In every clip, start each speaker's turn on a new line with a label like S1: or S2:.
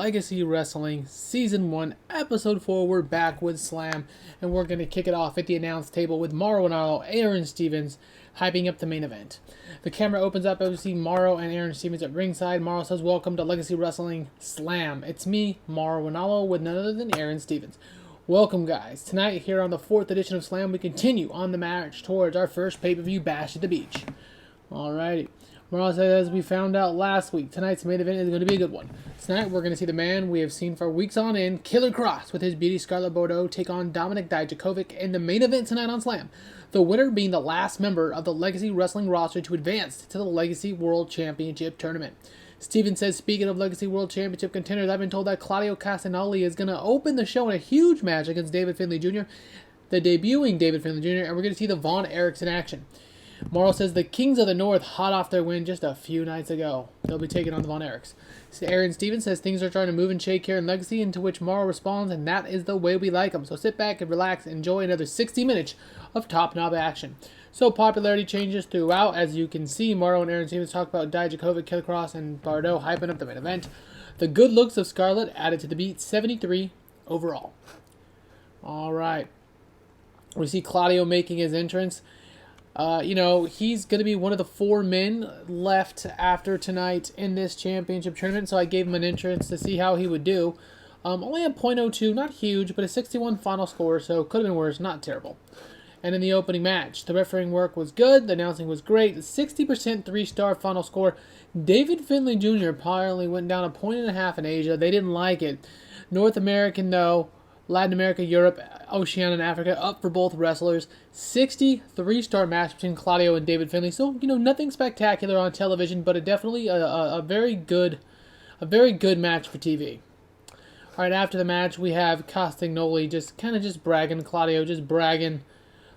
S1: Legacy Wrestling Season 1, Episode 4. We're back with Slam, and we're going to kick it off at the announce table with Mauro Ranallo, Aaron Stevens, hyping up the main event. The camera opens up, and we see Mauro and Aaron Stevens at ringside. Mauro says, "Welcome to Legacy Wrestling Slam. It's me, Mauro Ranallo, with none other than Aaron Stevens." Welcome, guys. Tonight, here on the 4th edition of Slam, we continue on the march towards our first pay-per-view bash at the beach. Alrighty. Mauro says, as we found out last week, tonight's main event is going to be a good one. Tonight, we're going to see the man we have seen for weeks on end, Killer Kross, with his beauty Scarlett Bordeaux, take on Dominic Dakovic in the main event tonight on Slam. The winner being the last member of the Legacy Wrestling roster to advance to the Legacy World Championship Tournament. Steven says, speaking of Legacy World Championship contenders, I've been told that Claudio Castagnoli is going to open the show in a huge match against David Finley Jr., the debuting David Finley Jr., and we're going to see the Von Erichs in action. Mauro says the Kings of the North hot off their win just a few nights ago. They'll be taking on the Von Erichs. Aaron Stevens says things are trying to move and shake here in Legacy, into which Mauro responds, and that is the way we like them. So sit back and relax and enjoy another 60 minutes of top-knob action. So popularity changes throughout. As you can see, Mauro and Aaron Stevens talk about Dakovic, Killer Kross, and Bordeaux hyping up the main event. The good looks of Scarlett added to the beat, 73 overall. Alright. We see Claudio making his entrance. He's going to be one of the 4 men left after tonight in this championship tournament, so I gave him an entrance to see how he would do. Only a .02, not huge, but a 61 final score, so could have been worse, not terrible. And in the opening match, the refereeing work was good, the announcing was great, 60% 3-star final score. David Finley Jr. apparently went down a 1.5 in Asia. They didn't like it. North American, though, Latin America, Europe, Oceania, and Africa, up for both wrestlers. 63-star match between Claudio and David Finley. So, nothing spectacular on television, but definitely a very good match for TV. All right, after the match, we have Castagnoli just bragging, Claudio just bragging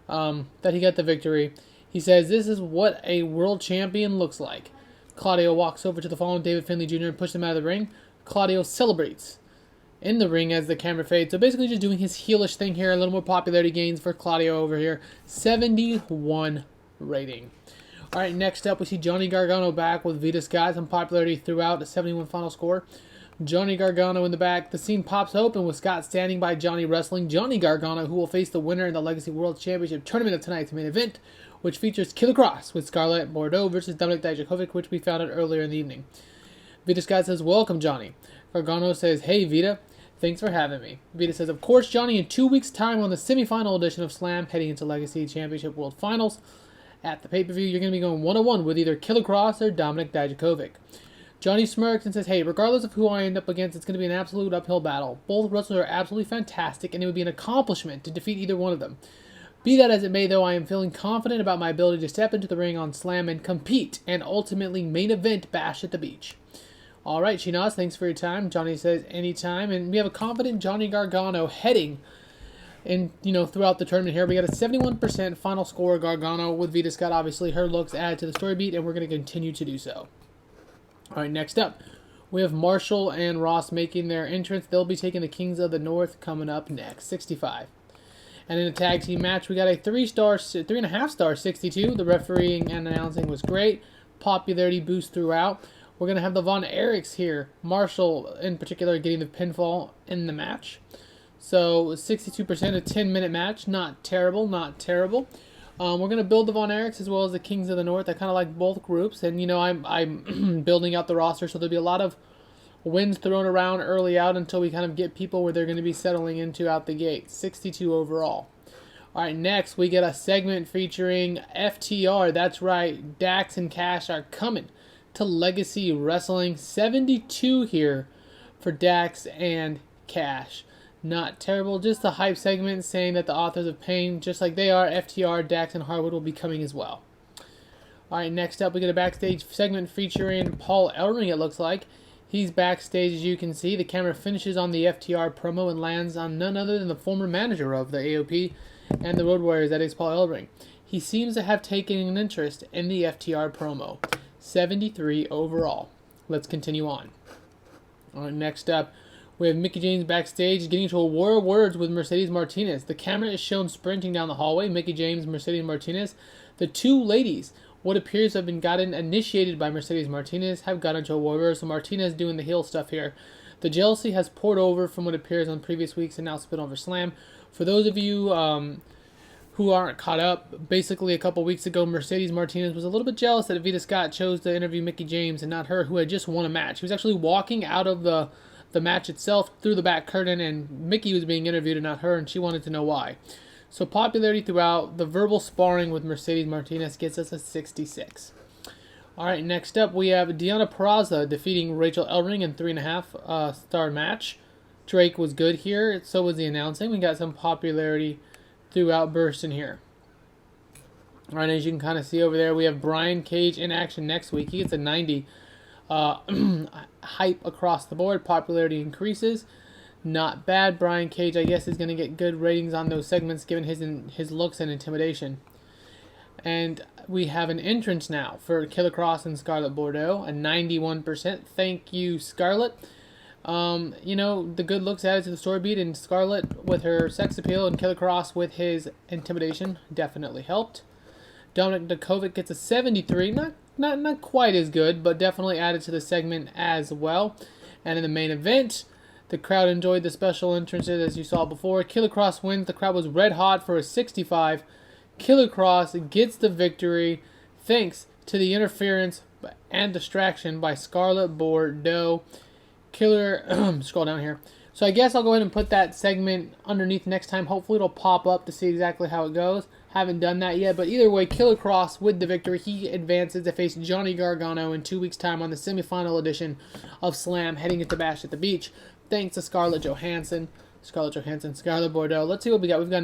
S1: that he got the victory. He says, "This is what a world champion looks like." Claudio walks over to the fallen David Finley Jr. and pushes him out of the ring. Claudio celebrates in the ring as the camera fades. So basically just doing his heelish thing here. A little more popularity gains for Claudio over here. 71 rating. Alright, next up we see Johnny Gargano back with Vita Scott. Some popularity throughout. A 71 final score. Johnny Gargano in the back. The scene pops open with Scott standing by Johnny wrestling. Johnny Gargano, who will face the winner in the Legacy World Championship Tournament of tonight's main event, which features Killer Kross with Scarlett Bordeaux versus Dominic Dakovic, which we found out earlier in the evening. Vita Scott says, "Welcome, Johnny." Gargano says, "Hey, Vita. Thanks for having me." Vita says, "Of course, Johnny, in 2 weeks' time on the semifinal edition of Slam, heading into Legacy Championship World Finals. At the pay-per-view, you're going to be going one-on-one with either Killer Kross or Dominic Dakovic." Johnny smirks and says, "Hey, regardless of who I end up against, it's going to be an absolute uphill battle. Both wrestlers are absolutely fantastic, and it would be an accomplishment to defeat either one of them. Be that as it may, though, I am feeling confident about my ability to step into the ring on Slam and compete, and ultimately main event Bash at the Beach." All right, she nods. "Thanks for your time." Johnny says, "Anytime." And we have a confident Johnny Gargano heading in, throughout the tournament here. We got a 71% final score. Gargano with Vita Scott. Obviously, her looks add to the story beat, and we're going to continue to do so. All right, next up, we have Marshall and Ross making their entrance. They'll be taking the Kings of the North coming up next, 65. And in a tag team match, we got a 3.5 star, 62. The refereeing and announcing was great. Popularity boost throughout. We're going to have the Von Erichs here. Marshall, in particular, getting the pinfall in the match. So, 62%, a 10-minute match. Not terrible, not terrible. We're going to build the Von Erichs as well as the Kings of the North. I kind of like both groups. And, I'm building out the roster, so there'll be a lot of wins thrown around early out until we kind of get people where they're going to be settling into out the gate. 62 overall. All right, next we get a segment featuring FTR. That's right, Dax and Cash are coming to Legacy Wrestling. 72 here for Dax and Cash. Not terrible, just a hype segment saying that the Authors of Pain, just like they are, FTR, Dax, and Harwood will be coming as well. Alright, next up we get a backstage segment featuring Paul Elring, it looks like. He's backstage, as you can see. The camera finishes on the FTR promo and lands on none other than the former manager of the AOP and the Road Warriors, that is Paul Elring. He seems to have taken an interest in the FTR promo. 73 overall. Let's continue on. Alright, next up, we have Mickie James backstage getting into a war of words with Mercedes Martinez. The camera is shown sprinting down the hallway. Mickie James, Mercedes Martinez. The two ladies, what appears to have been initiated by Mercedes Martinez, have got into a war. So Martinez doing the heel stuff here. The jealousy has poured over from what appears on previous weeks and now spit over Slam. For those of you who aren't caught up, basically a couple weeks ago, Mercedes Martinez was a little bit jealous that Evita Scott chose to interview Mickie James and not her, who had just won a match. He was actually walking out of the match itself through the back curtain, and Mickie was being interviewed and not her, and she wanted to know why. So popularity throughout. The verbal sparring with Mercedes Martinez gets us a 66. All right, next up we have Peraza defeating Rachel Elring in 3.5 star match. Drake was good here. So was the announcing. We got some popularity throughout bursting here. All right, as you can kind of see over there, we have Brian Cage in action next week. He gets a 90. Hype across the board. Popularity increases. Not bad. Brian Cage, I guess, is going to get good ratings on those segments given his looks and intimidation. And we have an entrance now for Killer Kross and Scarlett Bordeaux, a 91%. Thank you, Scarlett. The good looks added to the story beat, and Scarlett with her sex appeal and Killer Kross with his intimidation definitely helped. Dominic Dakovic gets a 73. Not quite as good, but definitely added to the segment as well. And in the main event, the crowd enjoyed the special entrances as you saw before. Killer Kross wins. The crowd was red hot for a 65. Killer Kross gets the victory thanks to the interference and distraction by Scarlett Bordeaux. Scroll down here. So I guess I'll go ahead and put that segment underneath next time. Hopefully it'll pop up to see exactly how it goes. Haven't done that yet, but either way, Killer Kross with the victory. He advances to face Johnny Gargano in 2 weeks' time on the semifinal edition of Slam, heading into Bash at the Beach. Thanks to Scarlett Johansson, Scarlett Bordeaux. Let's see what we got. We've got,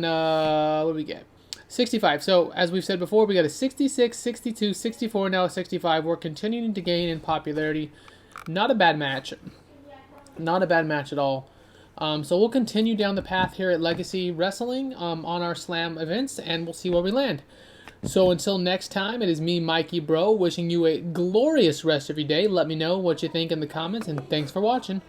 S1: what do we get? 65. So, as we've said before, we got a 66, 62, 64, now a 65. We're continuing to gain in popularity. Not a bad match. Not a bad match at all. So we'll continue down the path here at Legacy Wrestling on our Slam events, and we'll see where we land. So until next time, it is me, Mikey Bro, wishing you a glorious rest of your day. Let me know what you think in the comments, and thanks for watching.